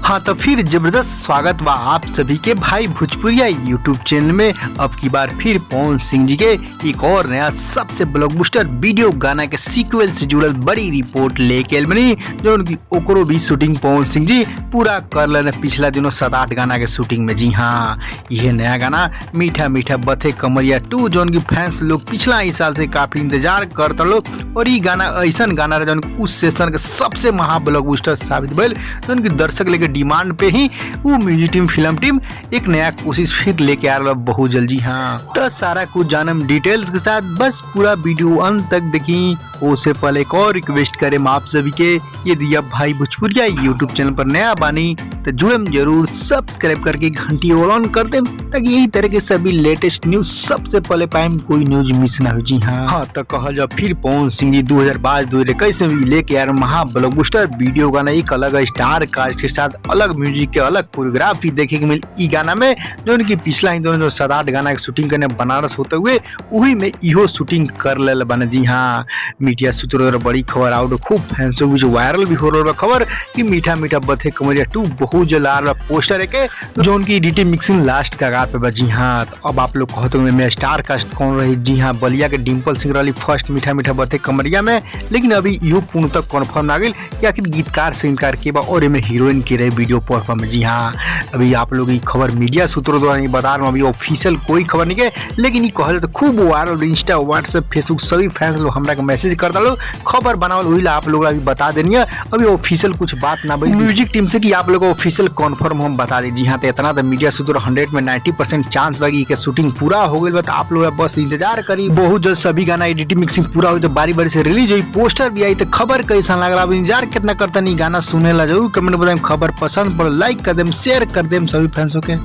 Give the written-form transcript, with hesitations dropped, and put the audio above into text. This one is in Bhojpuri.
हाँ तो फिर जबरदस्त स्वागत बा आप सभी के भाई भोजपुरिया यूट्यूब चैनल में। अब की बार फिर पवन सिंह जी के एक और नया सबसे ब्लॉकबस्टर वीडियो गाना के सीक्वल से जुड़ल बड़ी रिपोर्ट लेके आइल बनी, जो उनकी ओकरो भी शूटिंग पवन सिंह जी पूरा कर लेने पिछला दिनों 7-8 गाना के शूटिंग में। जी हाँ, यह नया गाना मीठा मीठा बथे कमरिया 2 जो उनकी फैंस लोग पिछला ही साल से काफी इंतजार करता लोग। और ये गाना ऐसा गाना रहा जो उस सेशन के सबसे महा ब्लॉकबस्टर साबित भइल, जो उनकी दर्शक लेके डिमांड पे ही वो म्यूजिक टीम फिल्म टीम एक नया कोशिश फिर लेके आ रहा बहुत जल्दी। हाँ तो सारा कुछ जानम डिटेल्स के साथ, बस पूरा वीडियो अंत तक देखी। उससे पहले एक और रिक्वेस्ट करें आप सभी के, यदि आप भाई भोजपुरिया यूट्यूब चैनल पर नया बानी तो जुड़म जरूर, सब्सक्राइब करके घंटी ऑन कर दे ताकि यही तरह के सभी लेटेस्ट न्यूज सबसे पहले पाए, कोई न्यूज मिस ना हो। जी हाँ तो कहल जा फिर पवन सिंह जी 2022-2021 में लेके आ रहे महा ब्लॉकबस्टर वीडियो गाना एक अलग स्टार कास्ट के साथ अलग म्यूजिक के अलग कोरियोग्राफी देखे के मिली। ई गाना में जो उनकी पिछला ही दोनों 7-8 गाना की शूटिंग करने बनारस होते हुए वही में इहो शूटिंग कर ले बने। जी हाँ, मीडिया सूत्रों द्वारा बड़ी खबर आउट खूब फैंसों बीच वायरल भी हो रहा खबर कि मीठा मीठा बथे कमरिया 2 बहुत जल्द आ रहा पोस्टर है जो उनकी एडिटिंग मिक्सिंग लास्ट कगार पे। जी हाँ तो अब आप लोग कहते हुए मैं स्टार कास्ट कौन रही। जी हाँ, बलिया के डिम्पल सिंह रही फर्स्ट मीठा मीठा बथे कमरिया में, लेकिन अभी इहो पूर्ण तक कन्फर्म आ गई कि आखिर गीतकार से इनकार के और इनमें हीरोइन की रही वीडियो परफॉर्म। जी हाँ, अभी आप लोग ये खबर मीडिया सूत्रों द्वारा नहीं बता रहा हूँ, अभी ऑफिशियल कोई खबर नहीं है, लेकिन ये कहल तो खूब वायरल इंस्टा व्हाट्सएप फेसबुक सभी फैंस लोग हमारा मैसेज करता लोग खबर बनावल वही आप लोग अभी बता देनी है। अभी ऑफिशियल कुछ बात ना बनी म्यूजिक टीम से कि आप लोग ऑफिशियल कन्फर्म हम बता दी। जी हाँ तो इतना तो मीडिया सूत्र 100 में 90% चांस बाकी के शूटिंग पूरा हो गई। तो आप लोग बस इंतजार करी, बहुत जल्द सभी गाना एडिटिंग मिक्सिंग पूरा हुई तो बारी बारी से रिलीज हुई, पोस्टर भी आई। तो खबर कैसा लग रहा है, इंतजार कितना करता नहीं गाना सुने ला जरूर कमेंट बताएं। खबर पसंद पर लाइक कर दें, शेयर कर दें सभी फैंसों के।